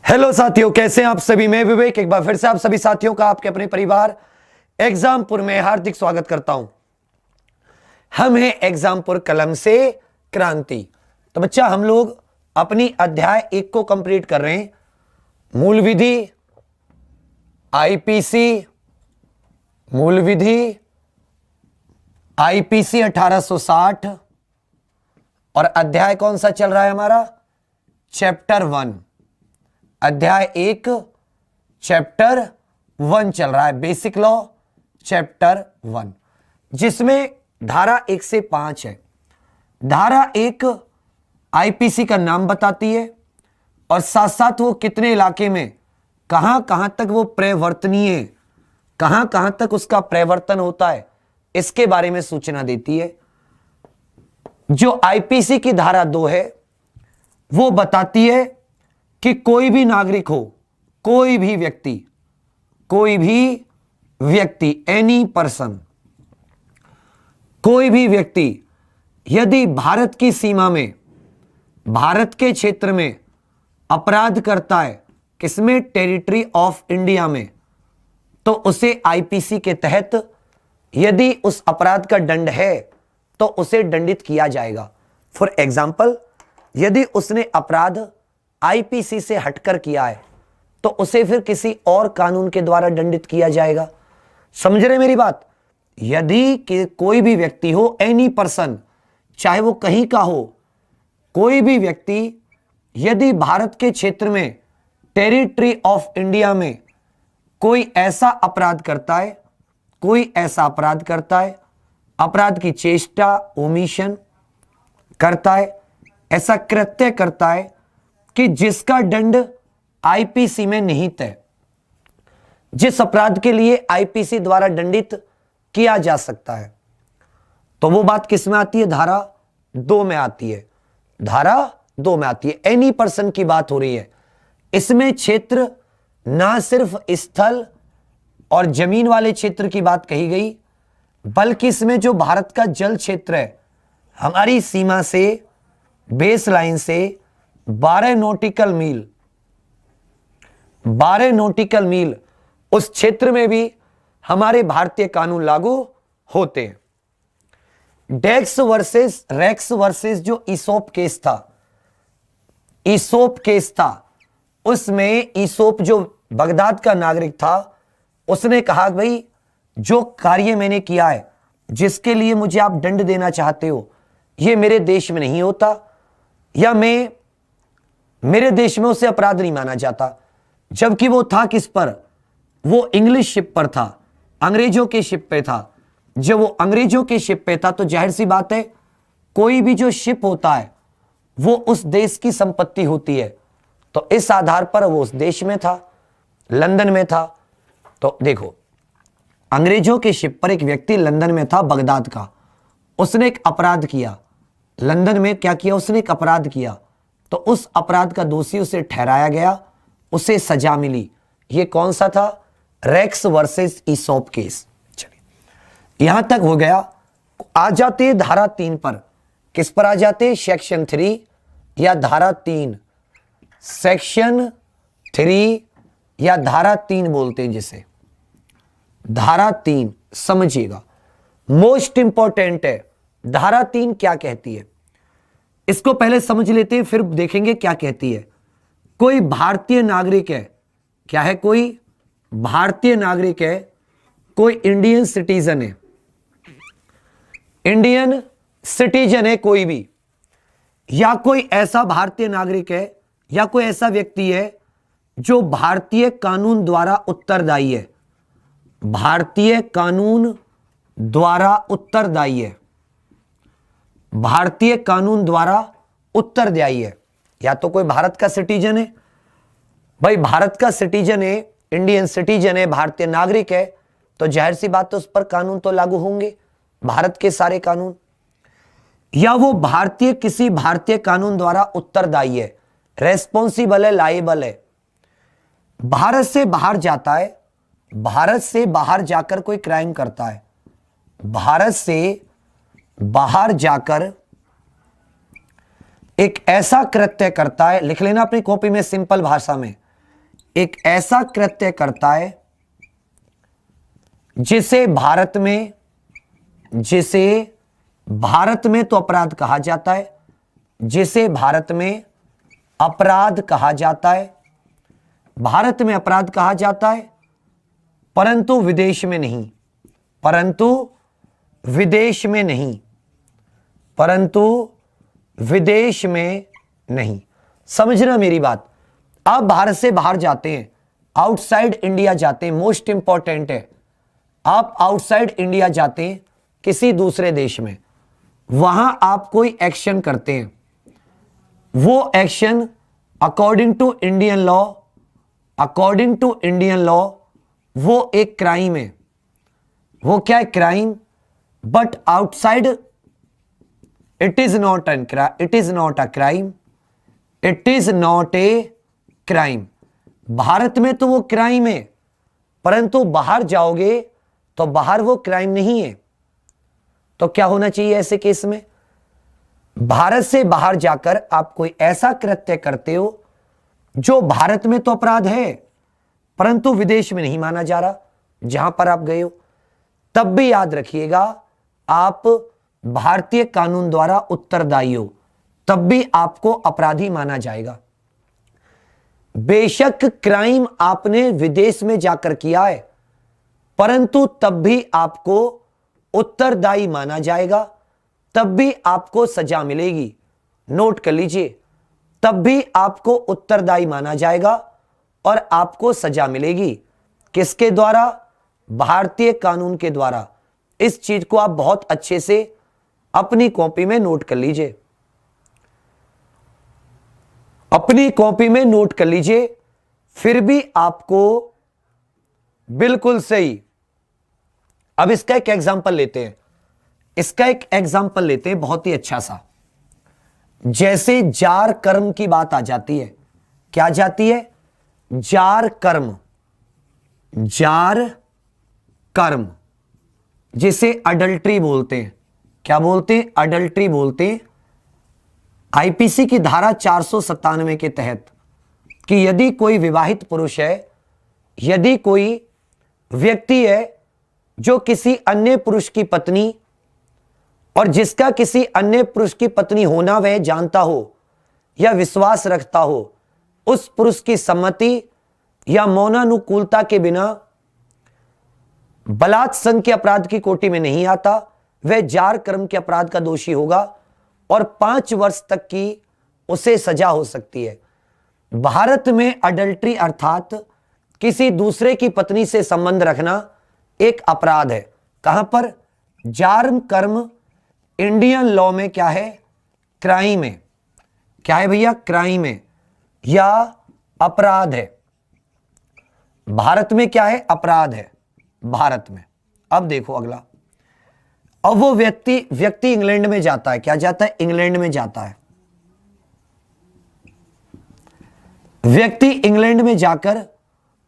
Hello साथियों, कैसे हैं आप सभी। मैं विवेक एक बार फिर से आप सभी साथियों का आपके अपने परिवार एग्जामपुर में हार्दिक स्वागत करता हूं। हम हैं एग्जामपुर कलम से क्रांति। तो बच्चा, हम लोग अपनी अध्याय 1 को कंप्लीट कर रहे हैं। मूल विधि, आईपीसी, मूल विधि आईपीसी 1860 और अध्याय कौन सा चल रहा है हमारा? चैप्टर 1। अध्याय 1 चैप्टर 1 चल रहा है, बेसिक लॉ चैप्टर 1, जिसमें धारा 1 से 5 है। धारा 1 आईपीसी का नाम बताती है और साथ साथ वो कितने इलाके में कहां कहां तक वो प्रवर्तनीय, कहां कहां तक उसका प्रवर्तन होता है, इसके बारे में सूचना देती है। जो आईपीसी की धारा 2 है वो बताती है कि कोई भी नागरिक हो, कोई भी व्यक्ति एनी पर्सन, कोई भी व्यक्ति यदि भारत की सीमा में, भारत के क्षेत्र में अपराध करता है, किसमें? टेरिटरी ऑफ इंडिया में, तो उसे आईपीसी के तहत यदि उस अपराध का दंड है तो उसे दंडित किया जाएगा। फॉर एग्जाम्पल, यदि उसने अपराध आईपीसी से हटकर किया है तो उसे फिर किसी और कानून के द्वारा दंडित किया जाएगा। समझ रहे मेरी बात? यदि कि कोई भी व्यक्ति हो, एनी पर्सन, चाहे वो कहीं का हो, कोई भी व्यक्ति यदि भारत के क्षेत्र में, टेरिटरी ऑफ इंडिया में कोई ऐसा अपराध करता है, अपराध की चेष्टा, ओमिशन करता है, ऐसा कृत्य करता है कि जिसका दंड आईपीसी में निहित है, जिस अपराध के लिए आईपीसी द्वारा दंडित किया जा सकता है, तो वो बात किस में आती है? धारा 2 में आती है। धारा 2 में आती है। एनी पर्सन की बात हो रही है। इसमें क्षेत्र ना सिर्फ स्थल और जमीन वाले क्षेत्र की बात कही गई, बल्कि इसमें जो भारत का जल क्षेत्र है, हमारी सीमा से, बेस लाइन से 12 नॉटिकल मील उस क्षेत्र में भी हमारे भारतीय कानून लागू होते हैं। रेक्स वर्सेस जो ईसोप केस था, उसमें ईसोप जो बगदाद का नागरिक था, उसने कहा भाई जो कार्य मैंने किया है, जिसके लिए मुझे आप दंड देना चाहते हो, यह मेरे देश में नहीं होता, या मेरे देश में उसे अपराध नहीं माना जाता। जबकि वो था किस पर? वो इंग्लिश शिप पर था, अंग्रेजों के शिप पे था। जब वो अंग्रेजों के शिप पे था तो जाहिर सी बात है, कोई भी जो शिप होता है वो उस देश की संपत्ति होती है। तो इस आधार पर वो उस देश में था, लंदन में था। तो देखो, अंग्रेजों के शिप पर एक व्यक्ति लंदन में था, बगदाद का, उसने एक अपराध किया। लंदन में क्या किया? उसने एक अपराध किया, तो उस अपराध का दोषी उसे ठहराया गया, उसे सजा मिली। ये कौन सा था? Rex versus Esop case. चलिए, यहां तक हो गया। आ जाते हैं धारा 3 पर। किस पर आ जाते हैं? सेक्शन 3 या धारा 3। सेक्शन 3 या धारा 3 बोलते हैं जिसे। धारा 3 समझिएगा, मोस्ट इंपॉर्टेंट है। धारा 3 क्या कहती है, इसको पहले समझ लेते हैं, फिर देखेंगे क्या कहती है। कोई भारतीय नागरिक है, क्या है? कोई भारतीय नागरिक है, कोई इंडियन सिटीजन है, कोई भी, या कोई ऐसा भारतीय नागरिक है या कोई ऐसा व्यक्ति है जो भारतीय कानून द्वारा उत्तरदायी है, भारतीय कानून द्वारा उत्तरदायी है, भारतीय कानून द्वारा उत्तरदायी है। या तो कोई भारत का सिटीजन है, भाई भारत का सिटीजन है, इंडियन सिटीजन है, भारतीय नागरिक है, तो जाहिर सी बात है उस पर कानून तो लागू होंगे, भारत के सारे कानून। या वो किसी भारतीय कानून द्वारा उत्तरदायी है, रेस्पॉन्सिबल है, लायबल है। भारत से बाहर जाता है, भारत से बाहर जाकर कोई क्राइम करता है, भारत से बाहर जाकर एक ऐसा कृत्य करता है, लिख लेना अपनी कॉपी में सिंपल भाषा में, एक ऐसा कृत्य करता है जिसे भारत में तो अपराध कहा जाता है, जिसे भारत में अपराध कहा जाता है, भारत में अपराध कहा जाता है, परंतु विदेश में नहीं, परंतु विदेश में नहीं, परंतु विदेश में नहीं। समझना मेरी बात। आप भारत से बाहर जाते हैं, आउटसाइड इंडिया जाते हैं, मोस्ट इंपॉर्टेंट है, आप आउटसाइड इंडिया जाते हैं किसी दूसरे देश में, वहां आप कोई एक्शन करते हैं, वो action according to Indian law, according to Indian law वो एक क्राइम है। वो क्या है? Crime. But outside it is not a crime, it is not a crime, it is not a crime. Bharat में तो वो क्राइम है, परंतु बाहर जाओगे तो बाहर वो क्राइम नहीं है। तो क्या होना चाहिए ऐसे केस में? भारत से बाहर जाकर आप कोई ऐसा कृत्य करते हो जो भारत में तो अपराध है, परंतु विदेश में नहीं माना जा रहा जहां पर आप गए हो, तब भी याद रखिएगा आप भारतीय कानून द्वारा उत्तरदायी हो, तब भी आपको अपराधी माना जाएगा। बेशक क्राइम आपने विदेश में जाकर किया है, परंतु तब भी आपको उत्तरदायी माना जाएगा, तब भी आपको सजा मिलेगी। नोट कर लीजिए, तब भी आपको उत्तरदायी माना जाएगा और आपको सजा मिलेगी। किसके द्वारा? भारतीय कानून के द्वारा। इस चीज को आप बहुत अच्छे से अपनी कॉपी में नोट कर लीजिए, अपनी कॉपी में नोट कर लीजिए, फिर भी आपको बिल्कुल सही। अब इसका एक एग्जांपल लेते हैं, इसका एक एग्जांपल लेते हैं बहुत ही अच्छा सा। जैसे जार कर्म की बात आ जाती है, क्या जाती है? जार कर्म, जार कर्म, जिसे अडल्ट्री बोलते हैं। क्या बोलते हैं? अडल्ट्री बोलते हैं। आईपीसी की धारा 497 के तहत कि यदि कोई विवाहित पुरुष है, यदि कोई व्यक्ति है जो किसी अन्य पुरुष की पत्नी और जिसका किसी अन्य पुरुष की पत्नी होना वह जानता हो या विश्वास रखता हो, उस पुरुष की सम्मति या मौनानुकूलता के बिना बलात् संघ के अपराध की कोटि में नहीं आता, वह जार कर्म के अपराध का दोषी होगा और 5 वर्ष तक की उसे सजा हो सकती है। भारत में अडल्ट्री अर्थात किसी दूसरे की पत्नी से संबंध रखना एक अपराध है। कहां पर? जार कर्म इंडियन लॉ में क्या है? क्राइम है। क्या है भैया? क्राइम है या अपराध है। भारत में क्या है? अपराध है भारत में। अब देखो अगला। अब वो व्यक्ति इंग्लैंड में जाता है। क्या जाता है? इंग्लैंड में जाता है। व्यक्ति इंग्लैंड में जाकर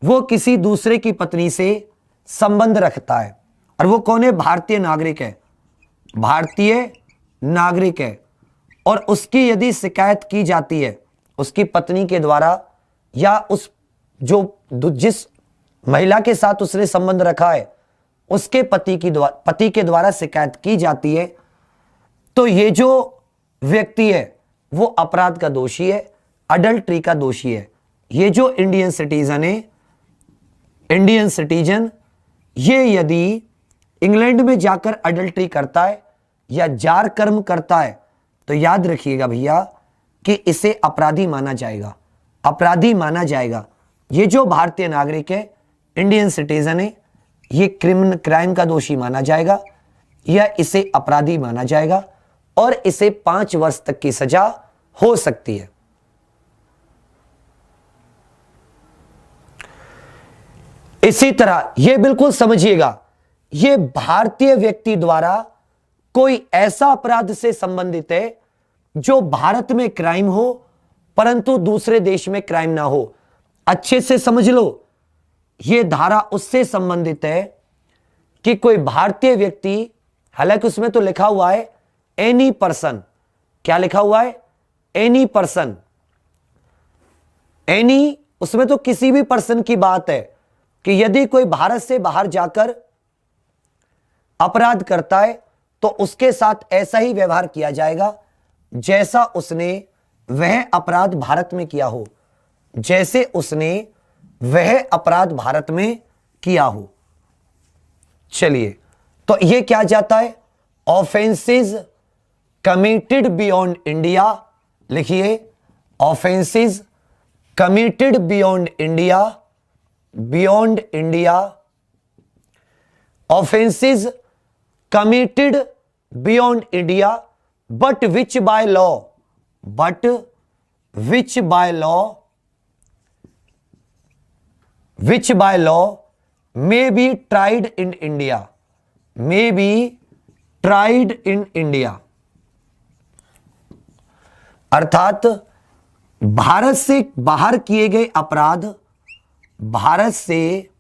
वो किसी दूसरे की पत्नी से संबंध रखता है और वो कौन है? भारतीय नागरिक है, भारतीय नागरिक है। और उसकी यदि शिकायत की जाती है उसकी पत्नी के द्वारा या उस जिस महिला के साथ उसने संबंध रखा है उसके पति के द्वारा शिकायत की जाती है, तो ये जो व्यक्ति है वो अपराध का दोषी है, अडल्ट्री का दोषी है। ये जो इंडियन सिटीजन है, इंडियन सिटीजन, ये यदि इंग्लैंड में जाकर अडल्ट्री करता है या जार कर्म करता है तो याद रखिएगा भैया कि इसे अपराधी माना जाएगा, अपराधी माना जाएगा। ये जो भारतीय नागरिक है, इंडियन सिटीजन है, ये क्राइम का दोषी माना जाएगा या इसे अपराधी माना जाएगा और इसे 5 वर्ष तक की सजा हो सकती है। इसी तरह यह बिल्कुल समझिएगा, यह भारतीय व्यक्ति द्वारा कोई ऐसा अपराध से संबंधित है जो भारत में क्राइम हो परंतु दूसरे देश में क्राइम ना हो। अच्छे से समझ लो, यह धारा उससे संबंधित है कि कोई भारतीय व्यक्ति, हालांकि उसमें तो लिखा हुआ है एनी पर्सन, क्या लिखा हुआ है? एनी पर्सन, एनी उसमें तो किसी भी पर्सन की बात है कि यदि कोई भारत से बाहर जाकर अपराध करता है तो उसके साथ ऐसा ही व्यवहार किया जाएगा जैसा उसने वह अपराध भारत में किया हो, जैसे उसने वह अपराध भारत में किया हो। चलिए, तो यह क्या जाता है? ऑफेंसेस कमिटेड बियॉन्ड इंडिया, लिखिए offences committed beyond India, beyond India, offences committed beyond India but which by law, but which by law, which by law may be tried in India, may be tried in India। अर्थात भारत से बाहर किए गए अपराध, भारत से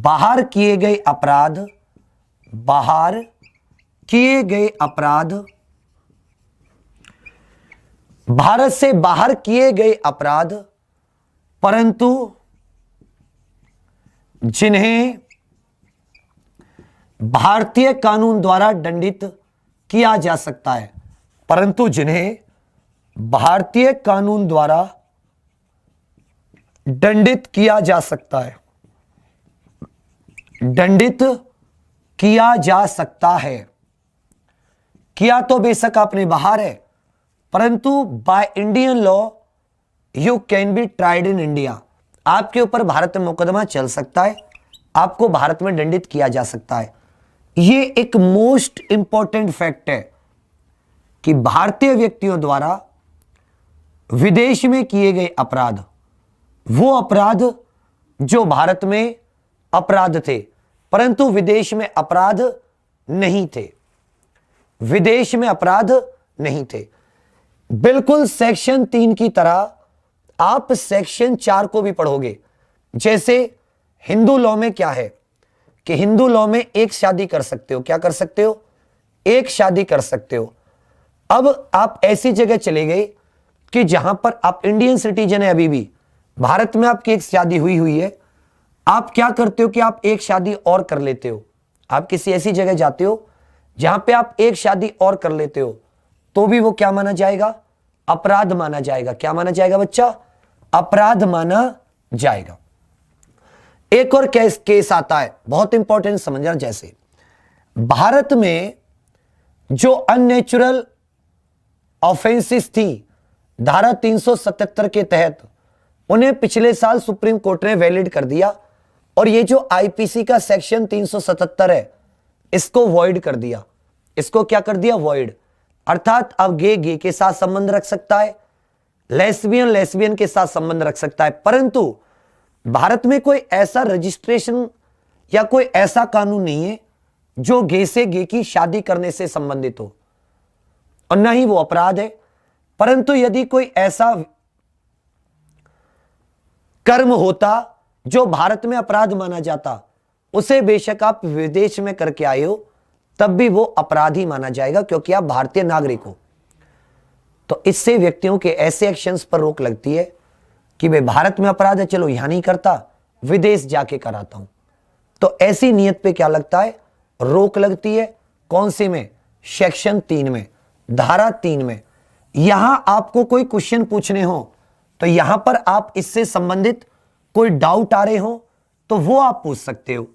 बाहर किए गए अपराध, बाहर किए गए अपराध, भारत से बाहर किए गए अपराध, परंतु जिन्हें भारतीय कानून द्वारा दंडित किया जा सकता है, परंतु जिन्हें भारतीय कानून द्वारा दंडित किया जा सकता है, दंडित किया जा सकता है। किया तो बेशक आपने बाहर है, परंतु by Indian law you can be tried in India, आपके ऊपर भारत में मुकदमा चल सकता है, आपको भारत में दंडित किया जा सकता है। यह एक मोस्ट इंपॉर्टेंट फैक्ट है कि भारतीय व्यक्तियों द्वारा विदेश में किए गए अपराध, वो अपराध जो भारत में अपराध थे परंतु विदेश में अपराध नहीं थे, विदेश में अपराध नहीं थे। बिल्कुल सेक्शन 3 की तरह आप सेक्शन 4 को भी पढ़ोगे। जैसे हिंदू लॉ में क्या है कि हिंदू लॉ में एक शादी कर सकते हो, क्या कर सकते हो? एक शादी कर सकते हो। अब आप ऐसी जगह चले गए कि जहां पर आप इंडियन सिटीजन है, अभी भी भारत में आपकी एक शादी हुई है, आप क्या करते हो कि आप एक शादी और कर लेते हो। आप किसी ऐसी जगह जाते हो जहां पे आप एक शादी और कर लेते हो, तो भी वो क्या माना जाएगा? अपराध माना जाएगा। क्या माना जाएगा बच्चा? अपराध माना जाएगा। एक और केस आता है, बहुत इंपॉर्टेंट समझना। जैसे भारत में जो अननेचुरल ऑफेंसेस थी धारा 377 के तहत, उन्हें पिछले साल सुप्रीम कोर्ट ने वैलिड कर दिया और ये जो आईपीसी का सेक्शन 377 है इसको वॉइड कर दिया। इसको क्या कर दिया? वॉइड। अर्थात अब गे के साथ संबंध रख सकता है, लेस्बियन के साथ संबंध रख सकता है, परंतु भारत में कोई ऐसा रजिस्ट्रेशन या कोई ऐसा कानून नहीं है जो गे से गे की शादी करने से संबंधित हो, और न ही वो अपराध है। परंतु यदि कोई ऐसा कर्म होता जो भारत में अपराध माना जाता, उसे बेशक आप विदेश में करके आए हो तब भी वो अपराधी माना जाएगा, क्योंकि आप भारतीय नागरिक हो। तो इससे व्यक्तियों के ऐसे एक्शंस पर रोक लगती है कि भाई भारत में अपराध है, चलो यहां नहीं करता, विदेश जाके कराता हूं। तो ऐसी नियत पे क्या लगता है? रोक लगती है। कौन सी में? सेक्शन 3 में, धारा 3 में। यहां आपको कोई क्वेश्चन पूछने हो तो यहां पर आप इससे संबंधित कोई डाउट आ रहे हो तो वो आप पूछ सकते हो।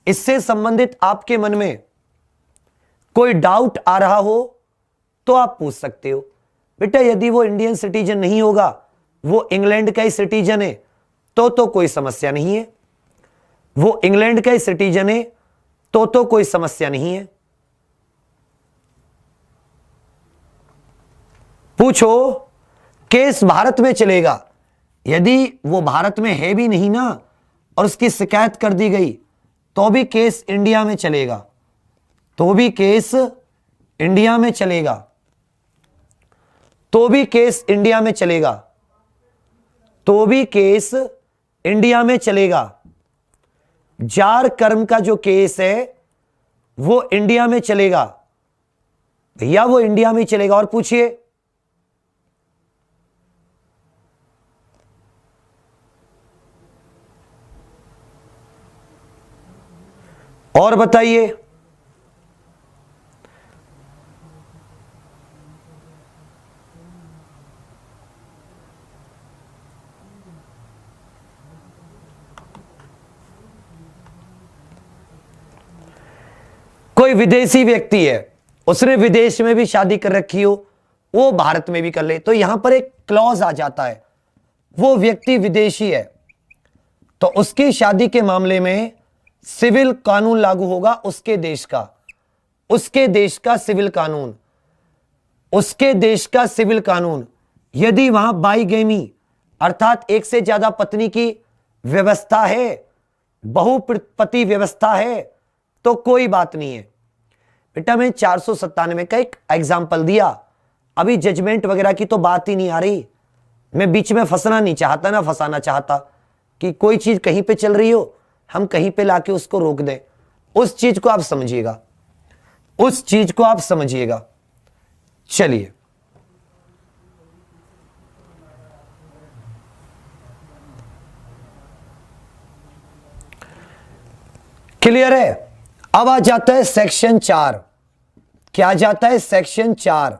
इससे संबंधित आपके मन में कोई डाउट आ रहा हो तो आप पूछ सकते हो। बेटा यदि वो इंडियन सिटीजन नहीं होगा, वो इंग्लैंड का ही सिटीजन है, तो कोई समस्या नहीं है। वो इंग्लैंड का ही सिटीजन है तो कोई समस्या नहीं है। पूछो, केस भारत में चलेगा। यदि वो भारत में है भी नहीं ना और उसकी शिकायत कर दी गई तो भी केस इंडिया में चलेगा, तो भी केस इंडिया में चलेगा, तो भी केस इंडिया में चलेगा, तो भी केस इंडिया में चलेगा। जार कर्म का जो केस है वो इंडिया में चलेगा भैया, वो इंडिया में चलेगा। और पूछिए, और बताइए। कोई विदेशी व्यक्ति है, उसने विदेश में भी शादी कर रखी हो, वो भारत में भी कर ले, तो यहां पर एक क्लॉज आ जाता है, वो व्यक्ति विदेशी है तो उसकी शादी के मामले में सिविल कानून लागू होगा उसके देश का, उसके देश का सिविल कानून, उसके देश का सिविल कानून। यदि वहां बाईगेमी अर्थात एक से ज्यादा पत्नी की व्यवस्था है, बहुपति व्यवस्था है, तो कोई बात नहीं है। बेटा मैं 497 का एक एग्जाम्पल दिया, अभी जजमेंट वगैरह की तो बात ही नहीं आ रही। मैं बीच में फंसना नहीं चाहता, ना फंसाना चाहता कि कोई चीज कहीं पे चल रही हो हम कहीं पे लाके उसको रोक दें। उस चीज को आप समझिएगा, उस चीज को आप समझिएगा। चलिए क्लियर है। अब आ जाता है सेक्शन 4। क्या जाता है? सेक्शन 4,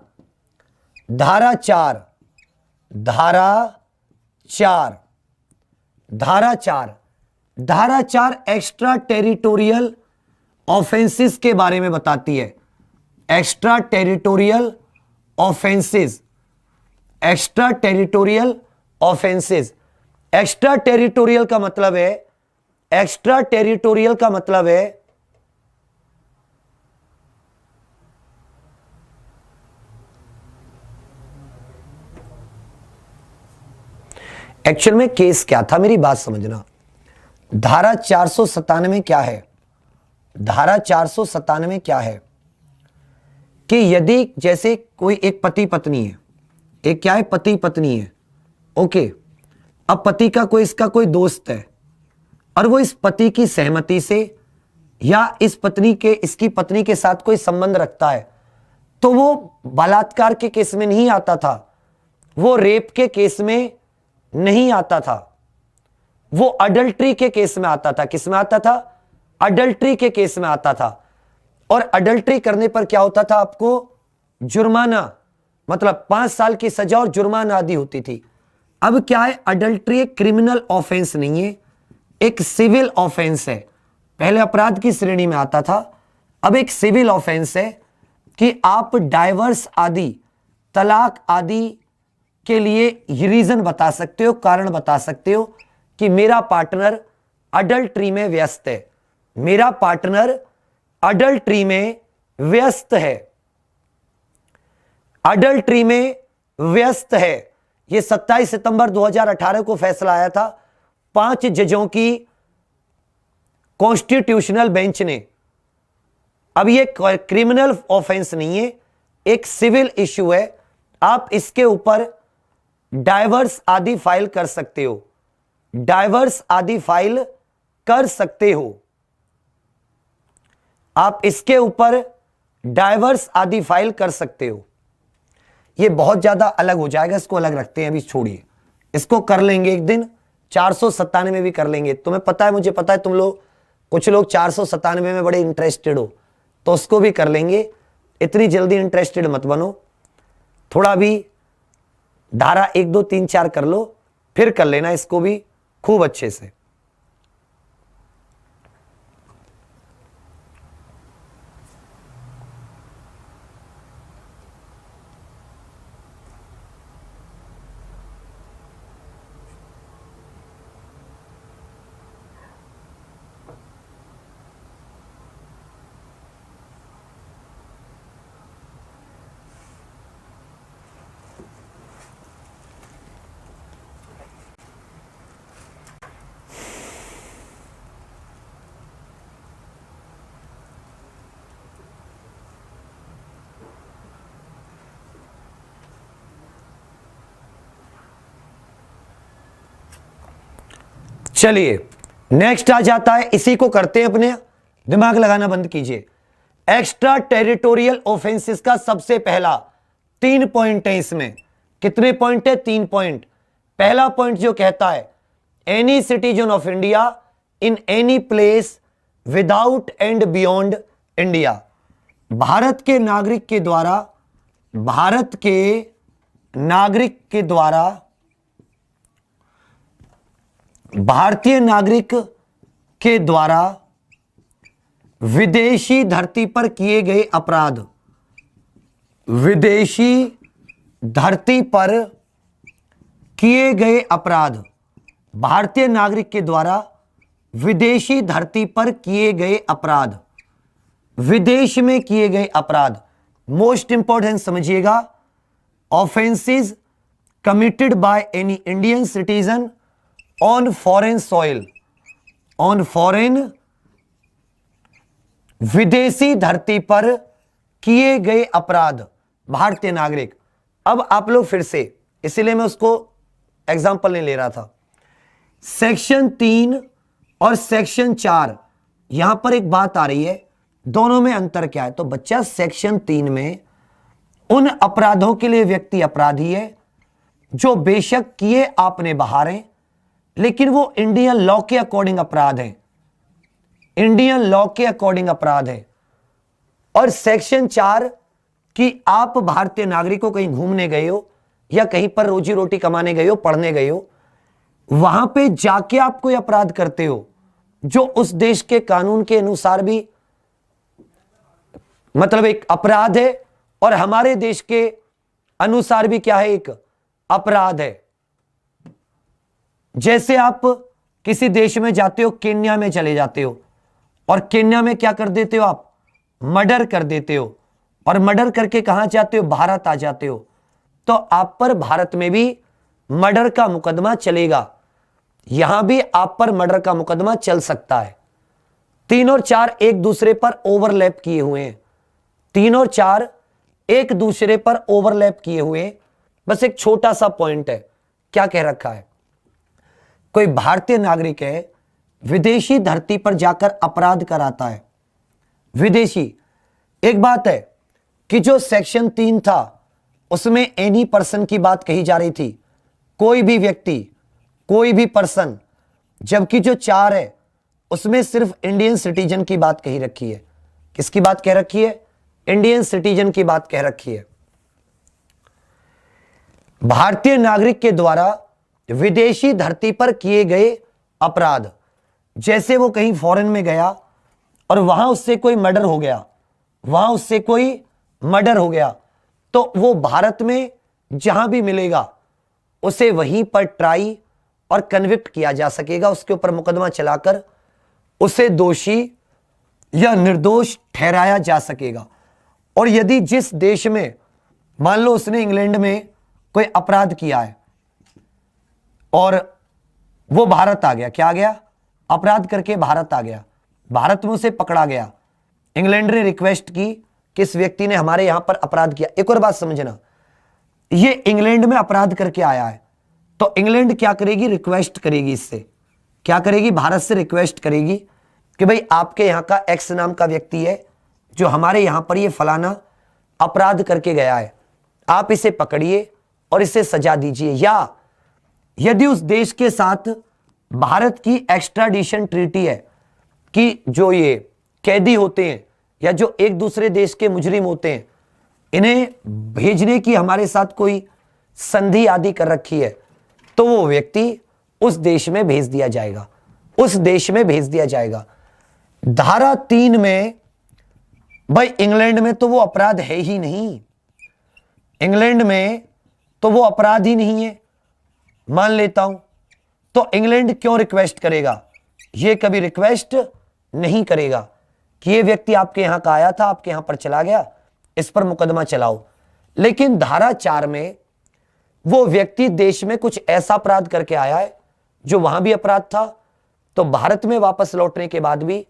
धारा 4, धारा 4, धारा 4, धारा 4 एक्स्ट्रा टेरिटोरियल ऑफेंसेस के बारे में बताती है। Extra territorial offences, extra territorial offences. Extra territorial का मतलब है, एक्स्ट्रा टेरिटोरियल का मतलब है एक्चुअल में केस क्या था, मेरी बात समझना। धारा 497 क्या है? धारा 497 क्या है कि यदि जैसे कोई एक पति पत्नी है, एक क्या है, पति पत्नी है, ओके। अब पति का कोई, इसका कोई दोस्त है और वो इस पति की सहमति से या इस पत्नी के, इसकी पत्नी के साथ कोई संबंध रखता है, तो वो बलात्कार के केस में नहीं आता था, वो रेप के केस में नहीं आता था, वो अडल्ट्री के केस में आता था। किस में आता था? अडल्ट्री के केस में आता था। और अडल्ट्री करने पर क्या होता था? आपको जुर्माना, मतलब 5 साल की सजा और जुर्माना आदि होती थी। अब क्या है, अडल्ट्री एक क्रिमिनल ऑफेंस नहीं है, एक सिविल ऑफेंस है। पहले अपराध की श्रेणी में आता था, अब एक सिविल ऑफेंस है कि आप डाइवर्स आदि, तलाक आदि के लिए रीजन बता सकते हो, कारण बता सकते हो कि मेरा पार्टनर अडल्ट्री में व्यस्त है, मेरा पार्टनर अडल्ट्री में व्यस्त है, अडल्ट्री में व्यस्त है। यह 27 सितंबर 2018 को फैसला आया था 5 जजों की कॉन्स्टिट्यूशनल बेंच ने। अब यह क्रिमिनल ऑफेंस नहीं है, एक सिविल इश्यू है। आप इसके ऊपर डाइवर्स आदि फाइल कर सकते हो, डाइवर्स आदि फाइल कर सकते हो, आप इसके ऊपर डाइवर्स आदि फाइल कर सकते हो। ये बहुत ज्यादा अलग हो जाएगा, इसको अलग रखते हैं, अभी छोड़िए, इसको कर लेंगे एक दिन। 497 में भी कर लेंगे। तुम्हें पता है, मुझे पता है तुम लोग, कुछ लोग 497 में बड़े इंटरेस्टेड हो, तो उसको भी कर लेंगे। इतनी जल्दी इंटरेस्टेड मत बनो, थोड़ा भी धारा 1 2 3 4 कर लो, फिर कर लेना इसको भी खूब अच्छे से। चलिए नेक्स्ट आ जाता है, इसी को करते हैं, अपने दिमाग लगाना बंद कीजिए। एक्स्ट्रा टेरिटोरियल ऑफेंसेस का सबसे पहला 3 पॉइंट है। इसमें कितने पॉइंट है? 3 पॉइंट। पहला पॉइंट जो कहता है, any citizen of India in any place without and beyond India. Bharat के नागरिक के द्वारा, भारत के नागरिक के द्वारा, भारतीय नागरिक के द्वारा विदेशी धरती पर किए गए अपराध, विदेशी धरती पर किए गए अपराध, भारतीय नागरिक के द्वारा विदेशी धरती पर किए गए अपराध, विदेश में किए गए अपराध। मोस्ट इंपॉर्टेंट समझिएगा, offences committed by any Indian citizen on foreign soil, on foreign, विदेशी धरती पर किए गए अपराध, भारतीय नागरिक। अब आप लोग फिर से, इसीलिए मैं उसको एग्जाम्पल नहीं ले रहा था। सेक्शन 3 और सेक्शन 4, यहां पर एक बात आ रही है, दोनों में अंतर क्या है? तो बच्चा सेक्शन 3 में उन अपराधों के लिए व्यक्ति अपराधी है जो बेशक किए आपने बाहर हैं, लेकिन वो इंडियन लॉ के अकॉर्डिंग अपराध है, इंडियन लॉ के अकॉर्डिंग अपराध है। और सेक्शन 4 कि आप भारतीय नागरिक हो, कहीं घूमने गए हो या कहीं पर रोजी रोटी कमाने गए हो, पढ़ने गए हो, वहां पे जाके आप कोई अपराध करते हो जो उस देश के कानून के अनुसार भी मतलब एक अपराध है, और हमारे देश के अनुसार भी क्या है, एक अपराध है। जैसे आप किसी देश में जाते हो, केन्या में चले जाते हो, और केन्या में क्या कर देते हो, आप मर्डर कर देते हो, और मर्डर करके कहां जाते हो, भारत आ जाते हो, तो आप पर भारत में भी मर्डर का मुकदमा चलेगा, यहां भी आप पर मर्डर का मुकदमा चल सकता है। 3 और 4 एक दूसरे पर ओवरलैप किए हुए हैं, 3 और 4 एक दूसरे पर ओवरलैप किए हुए हैं। बस एक छोटा सा पॉइंट है, क्या कह रखा है, कोई भारतीय नागरिक है, विदेशी धरती पर जाकर अपराध कराता है, विदेशी। एक बात है कि जो सेक्शन 3 था उसमें एनी पर्सन की बात कही जा रही थी, कोई भी व्यक्ति, कोई भी पर्सन, जबकि जो 4 है उसमें सिर्फ इंडियन सिटीजन की बात कही रखी है। किसकी बात कह रखी है? इंडियन सिटीजन की बात कह रखी है। भारतीय नागरिक के द्वारा विदेशी धरती पर किए गए अपराध, जैसे वो कहीं फॉरेन में गया और वहां उससे कोई मर्डर हो गया, वहां उससे कोई मर्डर हो गया, तो वो भारत में जहां भी मिलेगा उसे वहीं पर ट्राई और कन्विक्ट किया जा सकेगा, उसके ऊपर मुकदमा चलाकर उसे दोषी या निर्दोष ठहराया जा सकेगा। और यदि जिस देश में, मान लो उसने इंग्लैंड में कोई अपराध किया है और वो भारत आ गया, क्या आ गया, अपराध करके भारत आ गया, भारत में उसे पकड़ा गया, इंग्लैंड ने रिक्वेस्ट की कि इस व्यक्ति ने हमारे यहां पर अपराध किया। एक और बात समझना, ये इंग्लैंड में अपराध करके आया है, तो इंग्लैंड क्या करेगी, रिक्वेस्ट करेगी, इससे क्या करेगी, भारत से रिक्वेस्ट करेगी कि भाई आपके यहां का एक्स नाम का व्यक्ति है जो हमारे यहां पर ये फलाना अपराध करके गया है, आप इसे पकड़िए और इसे सजा दीजिए। या यदि उस देश के साथ भारत की एक्स्ट्राडिशन ट्रीटी है कि जो ये कैदी होते हैं या जो एक दूसरे देश के मुजरिम होते हैं, इन्हें भेजने की हमारे साथ कोई संधि आदि कर रखी है, तो वो व्यक्ति उस देश में भेज दिया जाएगा, उस देश में भेज दिया जाएगा। धारा 3 में भाई इंग्लैंड में तो वो अपराध है ही नहीं, इंग्लैंड में तो वो अपराध ही नहीं है, मान लेता हूं, तो इंग्लैंड क्यों रिक्वेस्ट करेगा? ये कभी रिक्वेस्ट नहीं करेगा कि ये व्यक्ति आपके यहां का आया था, आपके यहां पर चला गया, इस पर मुकदमा चलाओ। लेकिन धारा 4 में वो व्यक्ति देश में कुछ ऐसा अपराध करके आया है जो वहां भी अपराध था, तो भारत में वापस लौटने के बाद भी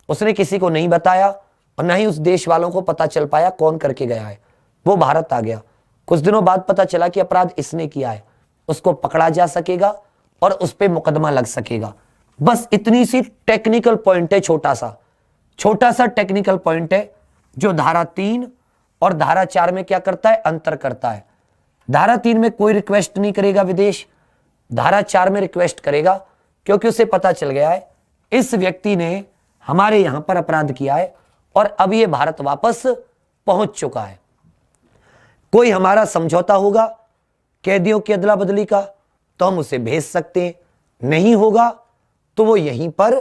उसने किसी को नहीं बताया और ना ही उस देश वालों को पता चल पाया कौन करके गया है, वो भारत आ गया, कुछ दिनों बाद पता चला कि अपराध इसने किया है, उसको पकड़ा जा सकेगा और उस पर मुकदमा लग सकेगा। बस इतनी सी टेक्निकल पॉइंट है, छोटा सा टेक्निकल पॉइंट है जो धारा 3 और धारा 4 में क्या करता है, अंतर करता है। धारा 3 में कोई रिक्वेस्ट नहीं करेगा विदेश, धारा 4 में रिक्वेस्ट करेगा, क्योंकि उसे पता चल गया है इस व्यक्ति ने हमारे यहां पर अपराध किया है और अब ये भारत वापस पहुंच चुका है। कोई हमारा समझौता होगा कैदियों की अदला बदली का तो हम उसे भेज सकते हैं, नहीं होगा तो वो यहीं पर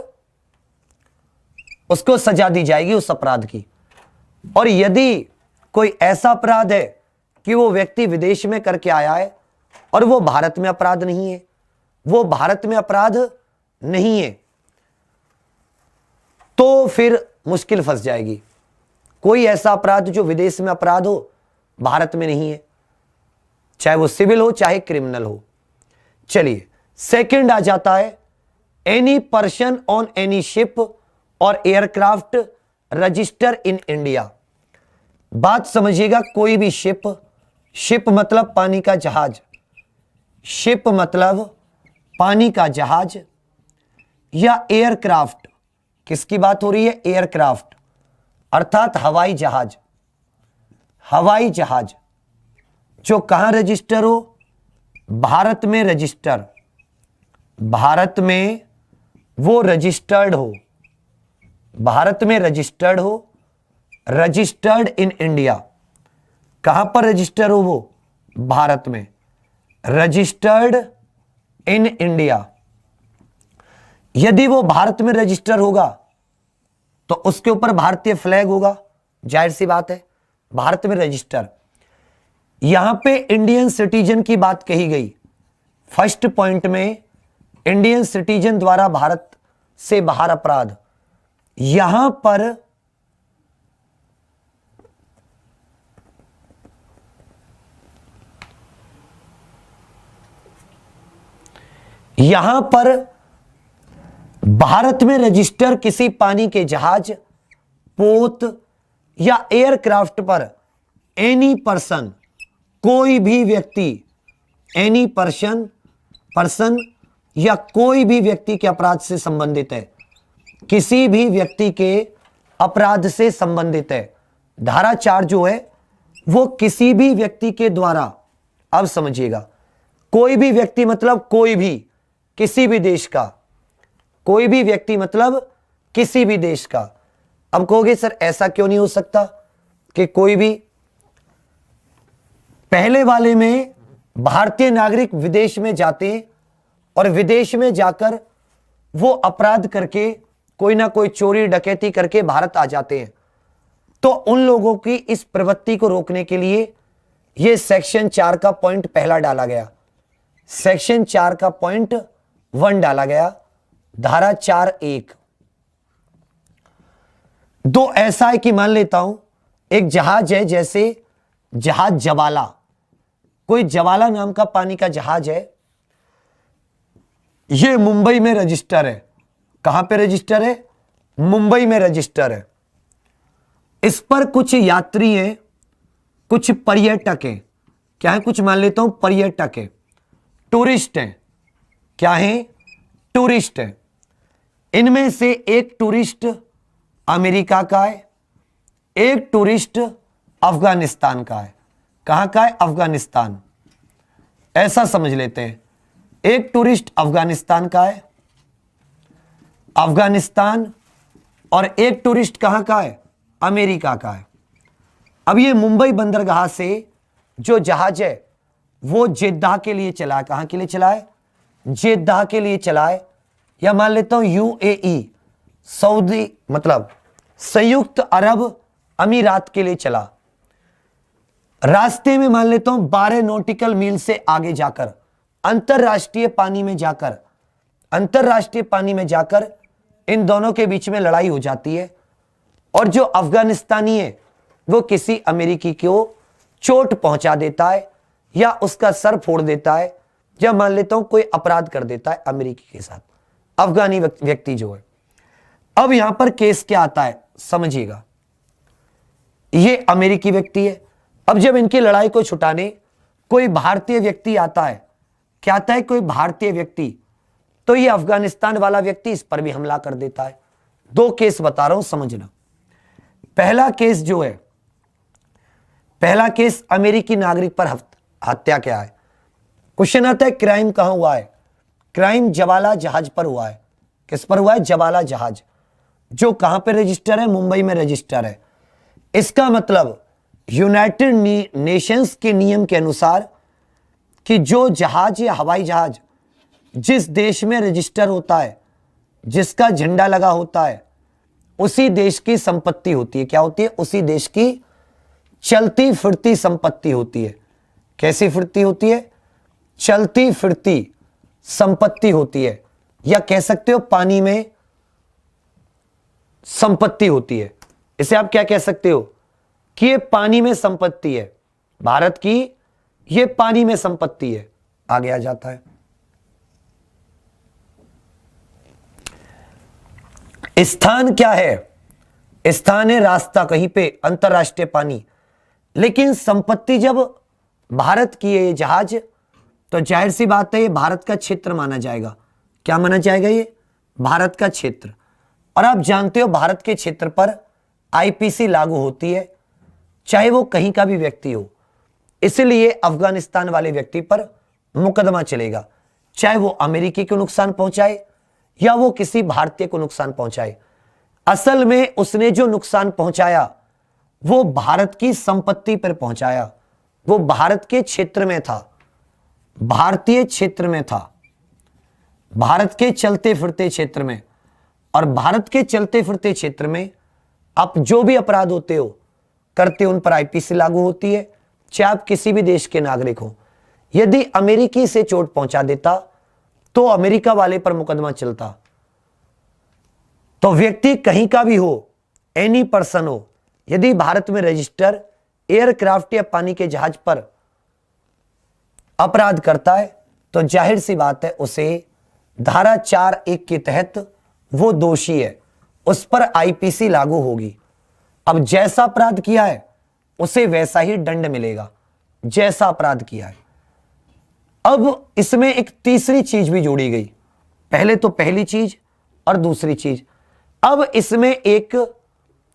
उसको सजा दी जाएगी उस अपराध की। और यदि कोई ऐसा अपराध है कि वो व्यक्ति विदेश में करके आया है और वो भारत में अपराध नहीं है, वो भारत में अपराध नहीं है, तो फिर मुश्किल फंस जाएगी। कोई ऐसा अपराध जो विदेश में अपराध हो, भारत में नहीं है, चाहे वो सिविल हो चाहे क्रिमिनल हो। चलिए, सेकंड आ जाता है any person on any ship और एयरक्राफ्ट रजिस्टर इन इंडिया। बात समझिएगा, कोई भी शिप, शिप मतलब पानी का जहाज, शिप मतलब पानी का जहाज, या एयरक्राफ्ट, किसकी बात हो रही है? एयरक्राफ्ट अर्थात हवाई जहाज। हवाई जहाज जो कहां रजिस्टर हो? भारत में रजिस्टर, भारत में वो रजिस्टर्ड हो, भारत में रजिस्टर्ड हो, रजिस्टर्ड इन इंडिया। कहां पर रजिस्टर हो वो? भारत में, रजिस्टर्ड इन इंडिया। यदि वो भारत में रजिस्टर होगा तो उसके ऊपर भारतीय फ्लैग होगा, जाहिर सी बात है, भारत में रजिस्टर। यहां पे इंडियन सिटीजन की बात कही गई फर्स्ट पॉइंट में, इंडियन सिटीजन द्वारा भारत से बाहर अपराध। यहां पर भारत में रजिस्टर किसी पानी के जहाज, पोत या एयरक्राफ्ट पर एनी पर्सन, कोई भी व्यक्ति, एनी पर्सन या कोई भी व्यक्ति के अपराध से संबंधित है, किसी भी व्यक्ति के अपराध से संबंधित है। धारा 4 जो है वो किसी भी व्यक्ति के द्वारा, अब समझिएगा, कोई भी व्यक्ति मतलब कोई भी, किसी भी देश का, कोई भी व्यक्ति मतलब किसी भी देश का। अब कहोगे सर ऐसा क्यों नहीं हो सकता कि कोई भी, पहले वाले में भारतीय नागरिक विदेश में जाते हैं और विदेश में जाकर वो अपराध करके, कोई ना कोई चोरी डकैती करके भारत आ जाते हैं, तो उन लोगों की इस प्रवृत्ति को रोकने के लिए यह सेक्शन 4 का पॉइंट पहला डाला गया, सेक्शन 4 का पॉइंट 1 डाला गया, धारा 4(1). दो ऐसा है कि मान लेता हूं एक जहाज है, जैसे जहाज जवाला, कोई जवाला नाम का पानी का जहाज है, ये मुंबई में रजिस्टर है। कहां पे रजिस्टर है? मुंबई में रजिस्टर है। इस पर कुछ यात्री हैं, कुछ पर्यटक हैं। क्या है? कुछ मान लेता हूं पर्यटक है, टूरिस्ट हैं। क्या है? टूरिस्ट है। इनमें से एक टूरिस्ट अमेरिका का है, एक टूरिस्ट अफगानिस्तान का है। कहां का है? अफगानिस्तान। ऐसा समझ लेते हैं, एक टूरिस्ट अफगानिस्तान का है, अफगानिस्तान, और एक टूरिस्ट कहां का है? अमेरिका का है। अब ये मुंबई बंदरगाह से जो जहाज है वो जेद्दाह के लिए चला है। कहां के लिए चला है? जेद्दाह के लिए चला है, या मान लेता हूं यूएई, सऊदी मतलब संयुक्त अरब अमीरात के लिए चला। रास्ते में मान लेता हूं 12 नॉटिकल मील से आगे जाकर, अंतरराष्ट्रीय पानी में जाकर, अंतरराष्ट्रीय पानी में जाकर इन दोनों के बीच में लड़ाई हो जाती है, और जो अफगानिस्तानी है वो किसी अमेरिकी को चोट पहुंचा देता है, या उसका सर फोड़ देता है, या मान लेता हूं कोई अपराध कर देता है अमेरिकी के साथ, अफगानी व्यक्ति जो है। अब यहां पर केस क्या आता है समझिएगा, ये अमेरिकी व्यक्ति है। अब जब इनकी लड़ाई को छुटाने कोई भारतीय व्यक्ति आता है, क्या आता है? कोई भारतीय व्यक्ति, तो ये अफगानिस्तान वाला व्यक्ति इस पर भी हमला कर देता है। दो केस बता रहा हूं, समझना। पहला केस जो है, पहला केस अमेरिकी नागरिक पर हत्या क्या है। क्वेश्चन आता है क्राइम कहां हुआ है? क्राइम जवाला जहाज पर हुआ है। किस पर हुआ है? जवाला जहाज। जो कहां पे रजिस्टर है, मुंबई में रजिस्टर है। इसका मतलब यूनाइटेड नेशंस के नियम के अनुसार कि जो जहाज या हवाई जहाज जिस देश में रजिस्टर होता है, जिसका झंडा लगा होता है, उसी देश की संपत्ति होती है। क्या होती है? उसी देश की चलती फिरती संपत्ति होती है। कैसी फिरती होती है? चलती फिरती संपत्ति होती है, या कह सकते हो पानी में संपत्ति होती है। इसे आप क्या कह सकते हो कि ये पानी में संपत्ति है, भारत की ये पानी में संपत्ति है। आगे आ जाता है। स्थान क्या है? स्थान है रास्ता, कहीं पे अंतरराष्ट्रीय पानी। लेकिन संपत्ति जब भारत की है ये जहाज, तो जाहिर सी बात है ये भारत का क्षेत्र माना जाएगा। क्या माना जाएगा? ये भारत का क्षेत्र। और आप जानते हो भारत के क्षेत्र पर आईपीसी लागू होती है, चाहे वो कहीं का भी व्यक्ति हो। इसलिए अफगानिस्तान वाले व्यक्ति पर मुकदमा चलेगा, चाहे वो अमेरिकी को नुकसान पहुंचाए या वो किसी भारतीय को नुकसान पहुंचाए। असल में उसने जो नुकसान पहुंचाया वो भारत की संपत्ति पर पहुंचाया, वो भारत के क्षेत्र में था, भारतीय क्षेत्र में था, भारत के चलते फिरते क्षेत्र में। और भारत के चलते फिरते क्षेत्र में आप जो भी अपराध होते हो करते उन पर आईपीसी लागू होती है, चाहे आप किसी भी देश के नागरिक हो। यदि अमेरिकी से चोट पहुंचा देता तो अमेरिका वाले पर मुकदमा चलता। तो व्यक्ति कहीं का भी हो, एनी पर्सन हो, यदि भारत में रजिस्टर एयरक्राफ्ट या पानी के जहाज पर अपराध करता है तो जाहिर सी बात है उसे धारा 4(1) के तहत वो दोषी है, उस पर आईपीसी लागू होगी। अब जैसा अपराध किया है उसे वैसा ही दंड मिलेगा जैसा अपराध किया है। अब इसमें एक तीसरी चीज भी जोड़ी गई। पहले तो पहली चीज और दूसरी चीज, अब इसमें एक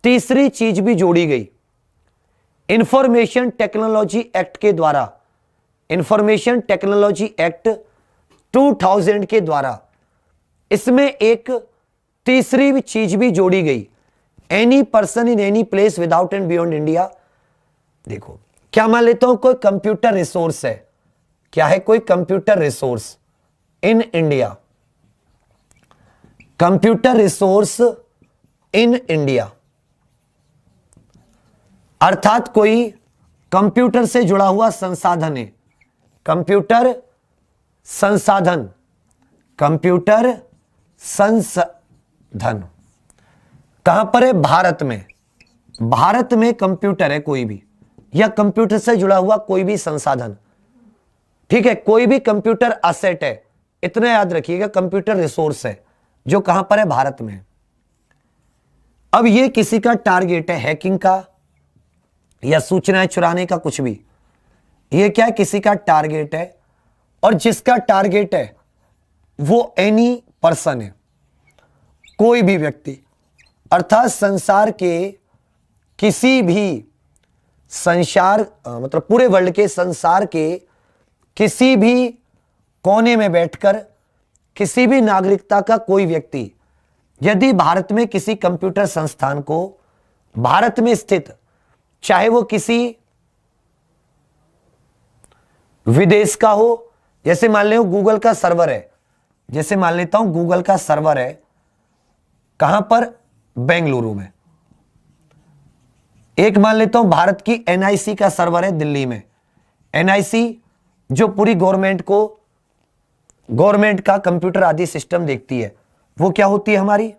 तीसरी चीज भी जोड़ी गई। इंफॉर्मेशन टेक्नोलॉजी एक्ट के द्वारा, इंफॉर्मेशन टेक्नोलॉजी एक्ट 2000 के द्वारा इसमें एक तीसरी भी चीज भी जोड़ी गई। Any person in any place without and beyond India. देखो, क्या मान लेता हूं कोई कंप्यूटर रिसोर्स है। क्या है? कोई computer resource in India, computer resource in India, अर्थात कोई कंप्यूटर से जुड़ा हुआ संसाधन है। कंप्यूटर संसाधन, कंप्यूटर संसाधन कहां पर है? भारत में। भारत में कंप्यूटर है कोई भी, या कंप्यूटर से जुड़ा हुआ कोई भी संसाधन, ठीक है, कोई भी कंप्यूटर असेट है, इतना याद रखिएगा, कंप्यूटर रिसोर्स है जो कहां पर है? भारत में। अब ये किसी का टारगेट है, हैकिंग का या सूचनाएं चुराने का, कुछ भी। ये क्या है? किसी का टारगेट है, और जिसका टारगेट है वो एनी पर्सन है, कोई भी व्यक्ति, अर्थात संसार के किसी भी संसार मतलब पूरे वर्ल्ड के संसार के किसी भी कोने में बैठकर किसी भी नागरिकता का कोई व्यक्ति यदि भारत में किसी कंप्यूटर संस्थान को, भारत में स्थित, चाहे वो किसी विदेश का हो, जैसे मान लो गूगल का सर्वर है, जैसे मान लेता हूं गूगल का सर्वर है कहां पर? बेंगलुरु में। एक मान लेता हूं भारत की एनआईसी का सर्वर है दिल्ली में। एनआईसी जो पूरी गवर्नमेंट का कंप्यूटर आदि सिस्टम देखती है, वो क्या होती है? हमारी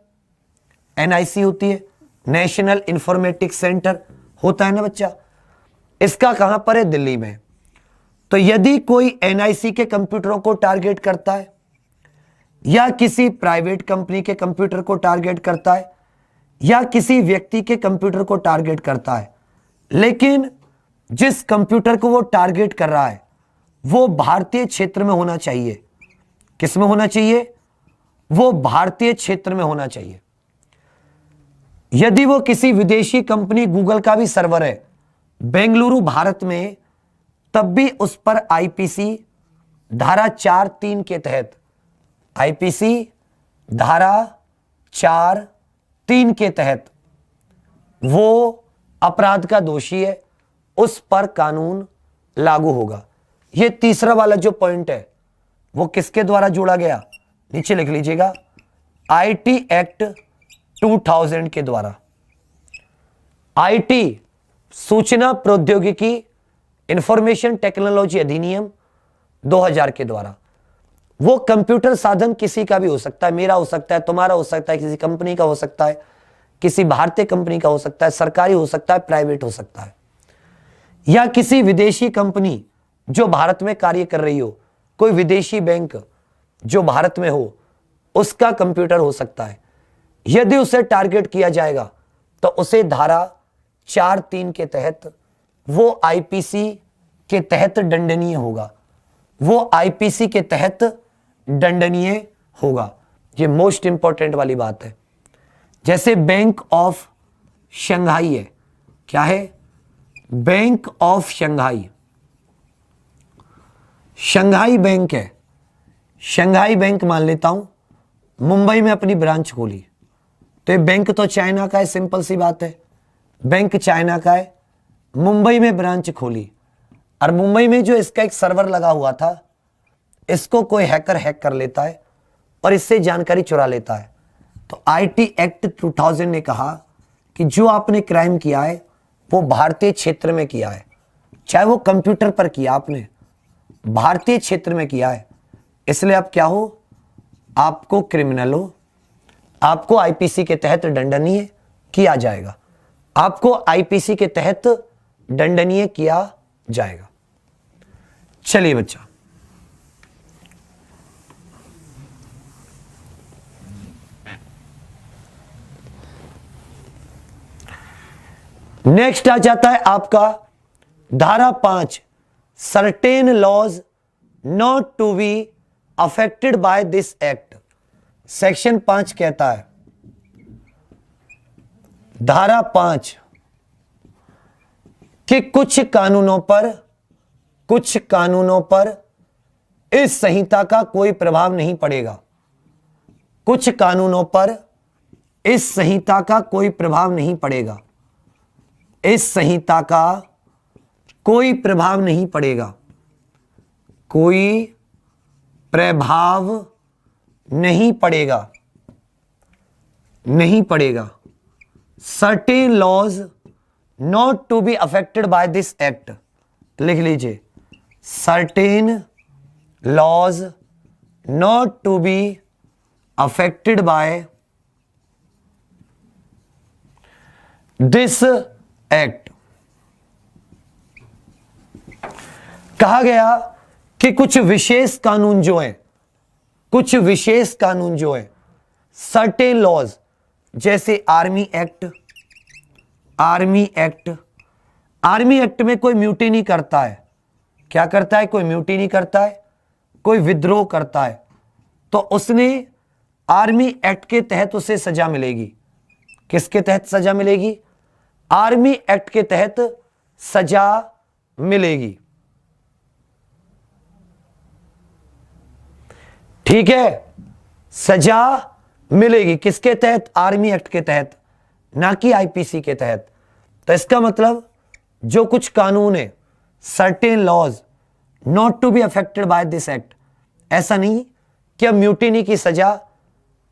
एनआईसी होती है, नेशनल इंफॉर्मेटिक्स सेंटर होता है ना बच्चा। इसका कहां पर है? दिल्ली में। तो यदि कोई एनआईसी के कंप्यूटरों को टारगेट करता है या किसी प्राइवेट कंपनी के कंप्यूटर को टारगेट करता है या किसी व्यक्ति के कंप्यूटर को टारगेट करता है, लेकिन जिस कंप्यूटर को वो टारगेट कर रहा है वो भारतीय क्षेत्र में होना चाहिए। किस में होना चाहिए? वो भारतीय क्षेत्र में होना चाहिए। यदि वो किसी विदेशी कंपनी गूगल का भी सर्वर है बेंगलुरु भारत में, तब भी उस पर आईपीसी धारा 4(3) के तहत, आईपीसी धारा 4(3) 3 के तहत वो अपराध का दोषी है, उस पर कानून लागू होगा। ये तीसरा वाला जो पॉइंट है वो किसके द्वारा जोड़ा गया, नीचे लिख लीजिएगा, आईटी एक्ट 2000 के द्वारा। आईटी सूचना प्रौद्योगिकी इंफॉर्मेशन टेक्नोलॉजी अधिनियम 2000 के द्वारा। वो कंप्यूटर साधन किसी का भी हो सकता है, मेरा हो सकता है, तुम्हारा हो सकता है, किसी कंपनी का हो सकता है, किसी भारतीय कंपनी का हो सकता है, सरकारी हो सकता है, प्राइवेट हो सकता है, या किसी विदेशी कंपनी जो भारत में कार्य कर रही हो, कोई विदेशी बैंक जो भारत में हो, उसका कंप्यूटर हो सकता है। यदि उसे टारगेट किया जाएगा तो उसे धारा 4(3) के तहत वो आईपीसी के तहत दंडनीय होगा, वो आईपीसी के तहत दंडनीय होगा। ये मोस्ट इंपॉर्टेंट वाली बात है। जैसे बैंक ऑफ शंघाई है, क्या है, bank of Shanghai, Shanghai bank है, शंघाई बैंक मान लेता हूं, मुंबई में अपनी ब्रांच खोली, तो ये बैंक तो चाइना का है, सिंपल सी बात है, बैंक चाइना का है, मुंबई में ब्रांच खोली, और मुंबई में जो इसका एक सर्वर लगा हुआ था, इसको कोई हैकर हैक कर लेता है और इससे जानकारी चुरा लेता है। तो आईटी एक्ट 2000 ने कहा कि जो आपने क्राइम किया है वो भारतीय क्षेत्र में किया है, चाहे वो कंप्यूटर पर किया, आपने भारतीय क्षेत्र में किया है, इसलिए आप क्या हो, आपको क्रिमिनल हो, आपको आईपीसी के तहत दंडनीय किया जाएगा, आपको आईपीसी के तहत दंडनीय किया जाएगा। चलिए बच्चा, नेक्स्ट आ जाता है आपका धारा 5, certain laws not to be affected by this act. Section 5 कहता है, धारा 5, कि कुछ कानूनों पर इस संहिता का कोई प्रभाव नहीं पड़ेगा, कुछ कानूनों पर इस संहिता का कोई प्रभाव नहीं पड़ेगा, इस संहिता का कोई प्रभाव नहीं पड़ेगा, कोई प्रभाव नहीं पड़ेगा, नहीं पड़ेगा। Certain laws not to be affected by this act, लिख लीजिए, certain laws not to be affected by this act. कहा गया कि कुछ विशेष कानून जो हैं, कुछ विशेष कानून जो हैं, सर्टेन लॉज, जैसे army act, army act, army act में कोई म्यूटिनी करता है, क्या करता है, कोई म्यूटिनी करता है, कोई विद्रोह करता है, तो उसने आर्मी एक्ट के तहत उसे सजा मिलेगी। किसके तहत सजा मिलेगी, आर्मी एक्ट के तहत सजा मिलेगी। ठीक है, सजा मिलेगी किसके तहत, आर्मी एक्ट के तहत, ना कि आईपीसी के तहत। तो इसका मतलब जो कुछ कानून है, certain laws not to be affected by this act, ऐसा नहीं कि अब म्यूटिनी की सजा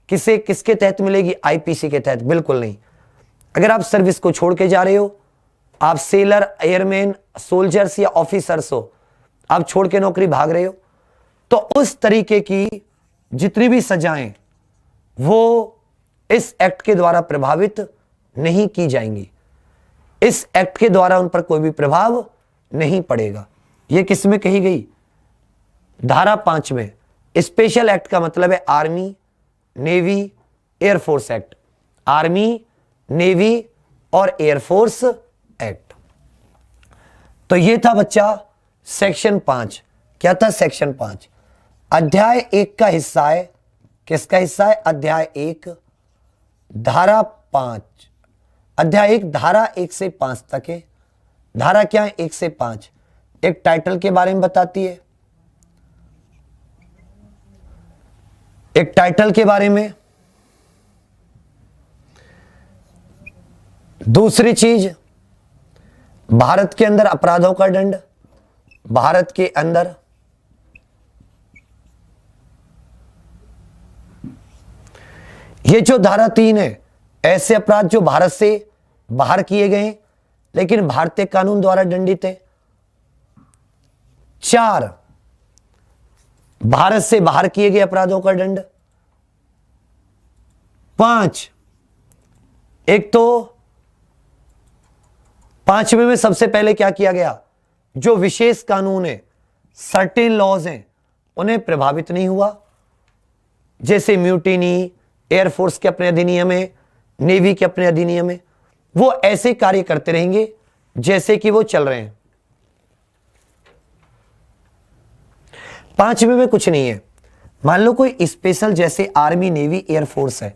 किसके तहत मिलेगी, आईपीसी के तहत, बिल्कुल नहीं। अगर आप सर्विस को छोड़ के जा रहे हो, आप सेलर, एयरमैन, सोल्जर्स या ऑफिसर्स हो, आप छोड़ के नौकरी भाग रहे हो, तो उस तरीके की जितनी भी सजाएं वो इस एक्ट के द्वारा प्रभावित नहीं की जाएंगी, इस एक्ट के द्वारा उन पर कोई भी प्रभाव नहीं पड़ेगा। यह किस में कही गई, धारा 5 में। स्पेशल एक्ट का मतलब है army, navy, air force act, army, navy और एयरफोर्स एक्ट। तो यह था बच्चा सेक्शन 5। क्या था सेक्शन 5, अध्याय 1 का हिस्सा है। किसका हिस्सा है, अध्याय 1 धारा 5, अध्याय 1 धारा 1 से 5 तक है। धारा क्या है, 1 से 5 एक टाइटल के बारे में बताती है, एक टाइटल के बारे में, दूसरी चीज, भारत के अंदर अपराधों का दंड, भारत के अंदर ये जो धारा 3 है, ऐसे अपराध जो भारत से बाहर किए गए लेकिन भारतीय कानून द्वारा दंडित है। 4, भारत से बाहर किए गए अपराधों का दंड। 5, एक तो 5वें में सबसे पहले क्या किया गया, जो विशेष कानून है, सर्टेन लॉज हैं, उन्हें प्रभावित नहीं हुआ, जैसे म्यूटिनी, एयरफोर्स के अपने अधिनियम है, नेवी के अपने अधिनियम है, वो ऐसे कार्य करते रहेंगे जैसे कि वो चल रहे हैं। 5वें में कुछ नहीं है। मान लो कोई स्पेशल जैसे आर्मी, नेवी, एयरफोर्स है,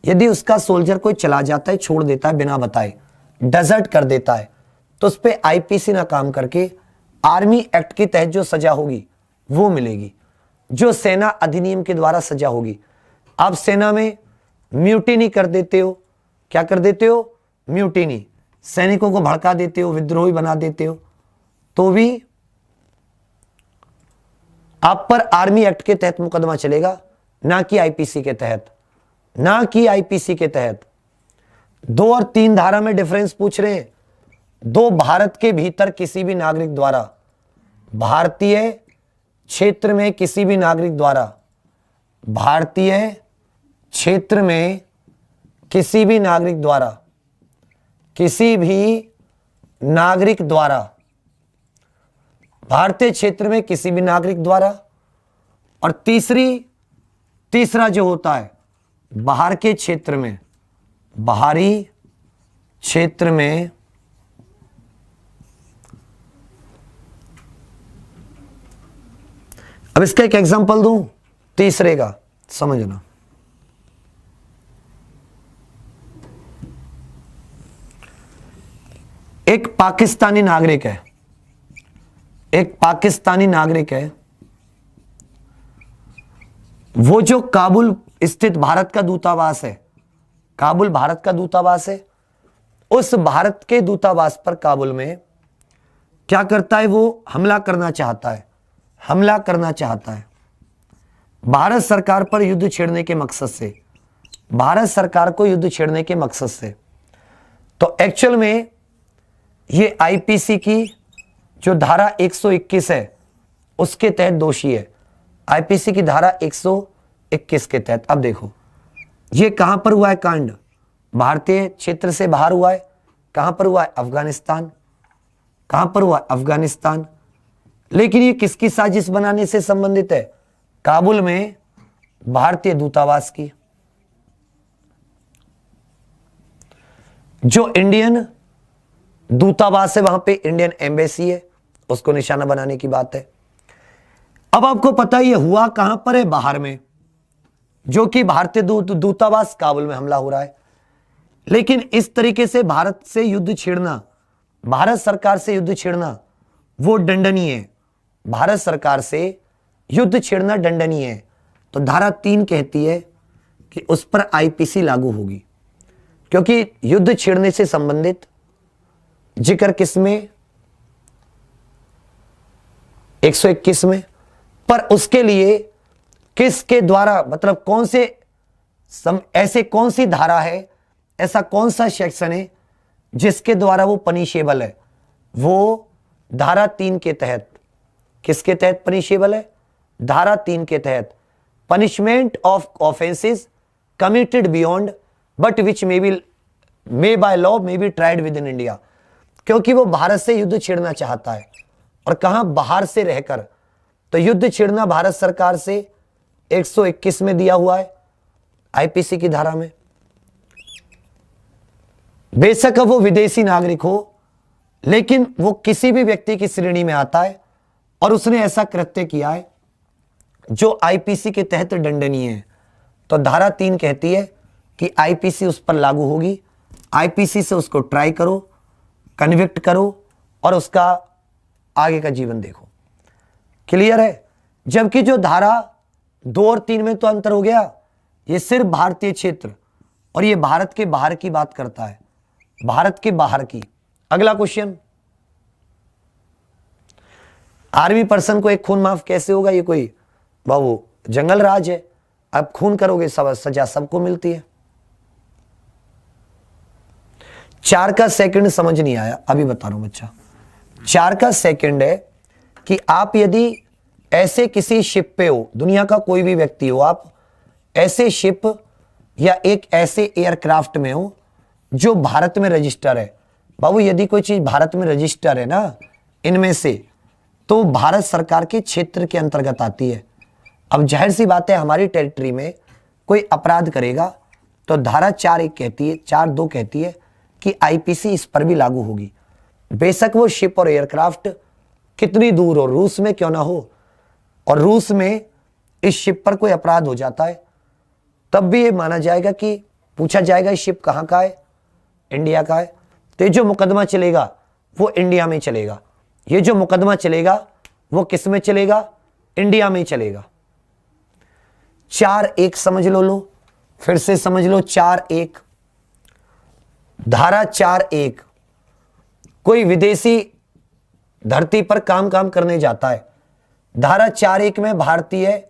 यदि उसका सोल्जर कोई चला जाता है, छोड़ देता है बिना बताए, डेजर्ट कर देता है, तो उस पर आईपीसी ना काम करके आर्मी एक्ट के तहत जो सजा होगी वो मिलेगी, जो सेना अधिनियम के द्वारा सजा होगी। आप सेना में म्यूटिनी कर देते हो, क्या कर देते हो, म्यूटिनी, सैनिकों को भड़का देते हो, विद्रोही बना देते हो, तो भी आप पर आर्मी एक्ट के तहत मुकदमा चलेगा, ना कि आईपीसी के तहत, ना कि आईपीसी के तहत। 2 और 3 धारा में डिफरेंस पूछ रहे हैं। 2, भारत के भीतर किसी भी नागरिक द्वारा, भारतीय क्षेत्र में किसी भी नागरिक द्वारा, भारतीय क्षेत्र में किसी भी नागरिक द्वारा, किसी भी नागरिक द्वारा, भारतीय क्षेत्र में किसी भी नागरिक द्वारा। और तीसरा जो होता है, बाहर के क्षेत्र में, बाहरी क्षेत्र में अब इसका एक एग्जांपल दूं, तीसरे का समझना। एक पाकिस्तानी नागरिक है, एक पाकिस्तानी नागरिक है, वो जो काबुल स्थित भारत का दूतावास है, काबुल भारत का दूतावास है, उस भारत के दूतावास पर काबुल में क्या करता है, वो हमला करना चाहता है, हमला करना चाहता है भारत सरकार पर, युद्ध छेड़ने के मकसद से, भारत सरकार को युद्ध छेड़ने के मकसद से। तो एक्चुअल में ये आईपीसी की जो धारा 121 है उसके तहत दोषी है, आईपीसी की धारा 121 के तहत। अब देखो ये कहां पर हुआ है कांड, भारतीय क्षेत्र से बाहर हुआ है। कहां पर हुआ है, अफगानिस्तान। कहां पर हुआ है, अफगानिस्तान। लेकिन ये किसकी साजिश बनाने से संबंधित है, काबुल में भारतीय दूतावास की। जो इंडियन दूतावास है, वहां पे इंडियन एम्बेसी है, उसको निशाना बनाने की बात है। अब आपको पता ही है हुआ कहां पर है, बाहर में, जो कि भारतीय दूतावास काबुल में हमला हो रहा है। लेकिन इस तरीके से भारत से युद्ध छेड़ना, भारत सरकार से युद्ध छेड़ना वो दंडनीय है, भारत सरकार से युद्ध छेड़ना दंडनीय है। तो धारा 3 कहती है कि उस पर आईपीसी लागू होगी, क्योंकि युद्ध छेड़ने से संबंधित जिक्र किसमें, 121 में। पर उसके लिए किसके द्वारा, मतलब कौन से ऐसे कौन सी धारा है, ऐसा कौन सा सेक्शन है जिसके द्वारा वो पनिशेबल है, वो धारा 3 के तहत। किसके तहत पनिशेबल है, धारा 3 के तहत। Punishment of offences committed beyond but which may by law may be tried with in India. क्योंकि वो भारत से युद्ध छेड़ना चाहता है, और कहां, बाहर से रहकर। तो युद्ध छेड़ना भारत सरकार से 121 में दिया हुआ है आईपीसी की धारा में। बेशक वो विदेशी नागरिक हो, लेकिन वो किसी भी व्यक्ति की श्रेणी में आता है और उसने ऐसा कृत्य किया है जो आईपीसी के तहत दंडनीय है। तो धारा 3 कहती है कि आईपीसी उस पर लागू होगी, आईपीसी से उसको ट्राई करो, कन्विक्ट करो और उसका आगे का जीवन देखो। क्लियर है। जबकि जो धारा 2 और 3 में तो अंतर हो गया, ये सिर्फ भारतीय क्षेत्र और ये भारत के बाहर की बात करता है, भारत के बाहर की। अगला क्वेश्चन, आर्मी पर्सन को एक खून माफ कैसे होगा? ये कोई बाबू जंगल राज है, अब खून करोगे सब सजा सबको मिलती है। 4 का सेकंड समझ नहीं आया, अभी बता रहा हूं बच्चा। 4 का सेकंड है कि आप यदि ऐसे किसी शिप पे हो, दुनिया का कोई भी व्यक्ति हो, आप ऐसे शिप या एक ऐसे एयरक्राफ्ट में हो जो भारत में रजिस्टर है। बाबू यदि कोई चीज भारत में रजिस्टर है ना, इनमें से, तो भारत सरकार के क्षेत्र के अंतर्गत आती है। अब जाहिर सी बात है, हमारी टेरिटरी में कोई अपराध करेगा तो धारा 4(1) कहती है, 4(2) कहती है कि आईपीसी इस पर भी लागू होगी, बेशक वो शिप और एयरक्राफ्ट कितनी दूर हो, रूस में क्यों ना हो, और रूस में इस शिप पर कोई अपराध हो जाता है तब भी ये माना जाएगा कि पूछा जाएगा इस शिप कहाँ का है, इंडिया का है, तो ये जो मुकदमा चलेगा वो इंडिया में चलेगा। ये जो मुकदमा चलेगा वो किस में चलेगा? इंडिया में चलेगा। 4(1) समझ लो, फिर से समझ लो। 4(1) धारा 4(1) कोई विदेशी धरती पर काम करने जाता है। धारा 4(1) में भारतीय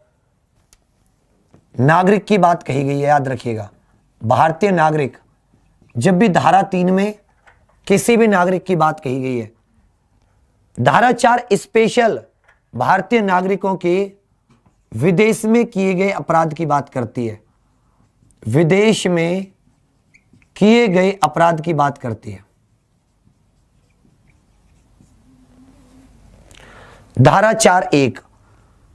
नागरिक की बात कही गई है, याद रखिएगा, भारतीय नागरिक। जब भी धारा 3 में किसी भी नागरिक की बात कही गई है, धारा 4 स्पेशल भारतीय नागरिकों के विदेश में किए गए अपराध की बात करती है, विदेश में किए गए अपराध की बात करती है। धारा 4(1)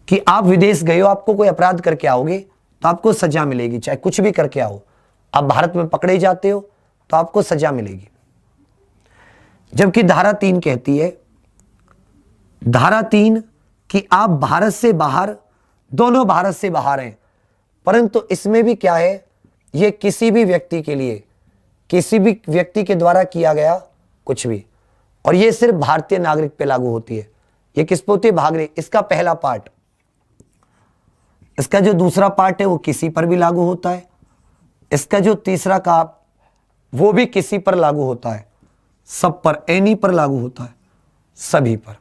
कि आप विदेश गए हो, आपको कोई अपराध करके आओगे तो आपको सजा मिलेगी, चाहे कुछ भी करके आओ। आप भारत में पकड़े जाते हो तो आपको सजा मिलेगी। जबकि धारा 3 कहती है, धारा 3 कि आप भारत से बाहर, दोनों भारत से बाहर हैं, परंतु इसमें भी क्या है, ये किसी भी व्यक्ति के लिए, किसी भी व्यक्ति के द्वारा किया गया कुछ भी, और ये सिर्फ भारतीय नागरिक पे लागू होती है। ये किस पे होती है? भाग। इसका पहला पार्ट। इसका जो दूसरा पार्ट है वो किसी पर भी लागू होता है। इसका जो तीसरा का वो भी किसी पर लागू होता है, सब पर, एनी पर लागू होता है, सभी पर।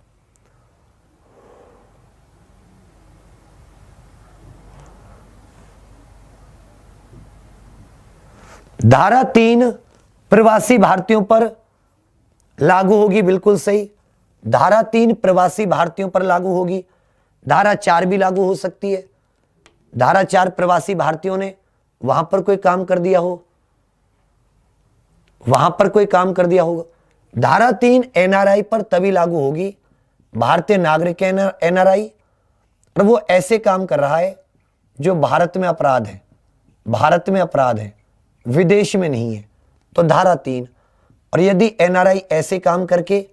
धारा 3 प्रवासी भारतीयों पर लागू होगी, बिल्कुल सही। धारा 3 प्रवासी भारतीयों पर लागू होगी। धारा 4 भी लागू हो सकती है। धारा 4 प्रवासी भारतीयों ने वहां पर कोई काम कर दिया हो, वहां पर कोई काम कर दिया होगा। धारा 3 एनआरआई पर तभी लागू होगी, भारतीय नागरिक एनआरआई, और वो ऐसे काम कर रहा है जो भारत में अपराध है, भारत में अपराध है, विदेश में नहीं है, तो धारा 3। और यदि एनआरआई ऐसे काम करके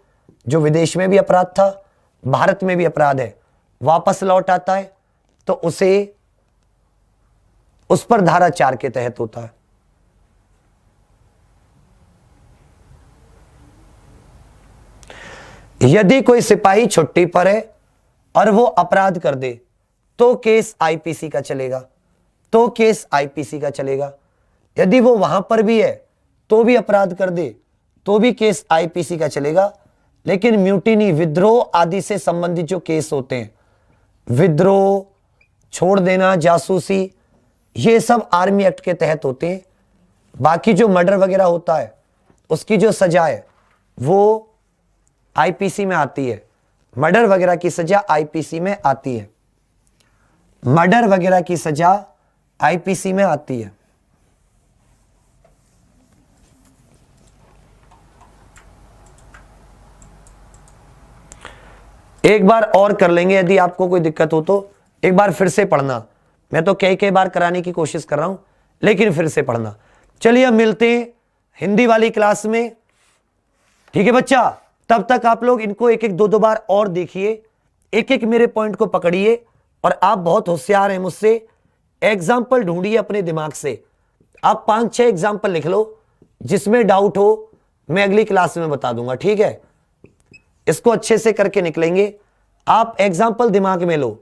जो विदेश में भी अपराध था, भारत में भी अपराध है, वापस लौट आता है, तो उसे, उस पर धारा 4 के तहत होता है। यदि कोई सिपाही छुट्टी पर है और वो अपराध कर दे तो केस आईपीसी का चलेगा, तो केस आईपीसी का चलेगा। यदि वो वहां पर भी है तो भी अपराध कर दे तो भी केस आईपीसी का चलेगा। लेकिन म्यूटिनी, विद्रोह आदि से संबंधित जो केस होते हैं, विद्रोह, छोड़ देना, जासूसी, ये सब आर्मी एक्ट के तहत होते हैं। बाकी जो मर्डर वगैरह होता है उसकी जो सजा है वो आईपीसी में आती है। मर्डर वगैरह की सजा आईपीसी में आती है, मर्डर वगैरह की सजा आईपीसी में आती है। एक बार और कर लेंगे, यदि आपको कोई दिक्कत हो तो एक बार फिर से पढ़ना। मैं तो कई बार कराने की कोशिश कर रहा हूं, लेकिन फिर से पढ़ना। चलिए अब मिलते हैं हिंदी वाली क्लास में, ठीक है बच्चा? तब तक आप लोग इनको एक एक दो बार और देखिए, एक एक मेरे पॉइंट को पकड़िए, और आप बहुत होशियार हैं मुझसे, एग्जाम्पल ढूंढिए अपने दिमाग से। आप 5-6 एग्जाम्पल लिख लो, जिसमें डाउट हो मैं अगली क्लास में बता दूंगा, ठीक है? इसको अच्छे से करके निकलेंगे। आप एग्जाम्पल दिमाग में लो,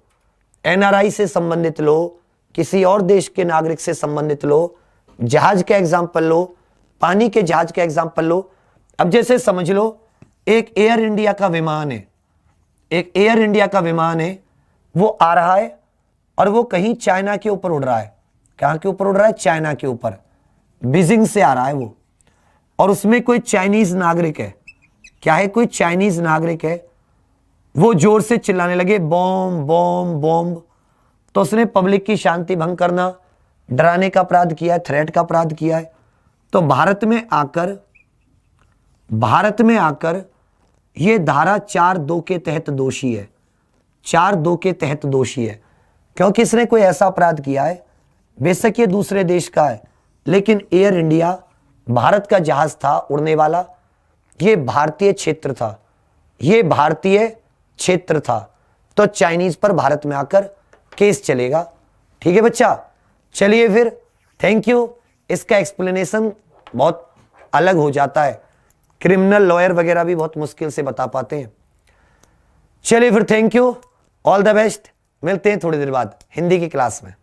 एनआरआई से संबंधित लो, किसी और देश के नागरिक से संबंधित लो, जहाज का एग्जाम्पल लो, पानी के जहाज का एग्जाम्पल लो। अब जैसे समझ लो एक एयर इंडिया का विमान है, एक एयर इंडिया का विमान है, वो आ रहा है और वो कहीं चाइना के ऊपर उड़ रहा है। कहां के ऊपर उड़ रहा है? चाइना के ऊपर, बीजिंग से आ रहा है वो। और उसमें कोई चाइनीज नागरिक है। क्या है? कोई चाइनीज नागरिक है। वो जोर से चिल्लाने लगे बॉम्ब बॉम्ब बॉम्ब। तो उसने पब्लिक की शांति भंग करना, डराने का अपराध किया है, थ्रेट का अपराध किया है। तो भारत में आकर ये धारा 4(2) के तहत दोषी है। 4(2) के तहत दोषी है क्योंकि इसने कोई ऐसा अपराध किया है, बेशक ये दूसरे देश का है, लेकिन एयर इंडिया भारत का जहाज था उड़ने वाला, ये भारतीय क्षेत्र था, ये भारतीय क्षेत्र था। तो चाइनीज पर भारत में आकर केस चलेगा। ठीक है बच्चा, चलिए फिर, थैंक यू। इसका एक्सप्लेनेशन बहुत अलग हो जाता है, क्रिमिनल लॉयर वगैरह भी बहुत मुश्किल से बता पाते हैं। चलिए फिर, thank you, all the best. मिलते हैं थोड़ी देर बाद हिंदी की क्लास में।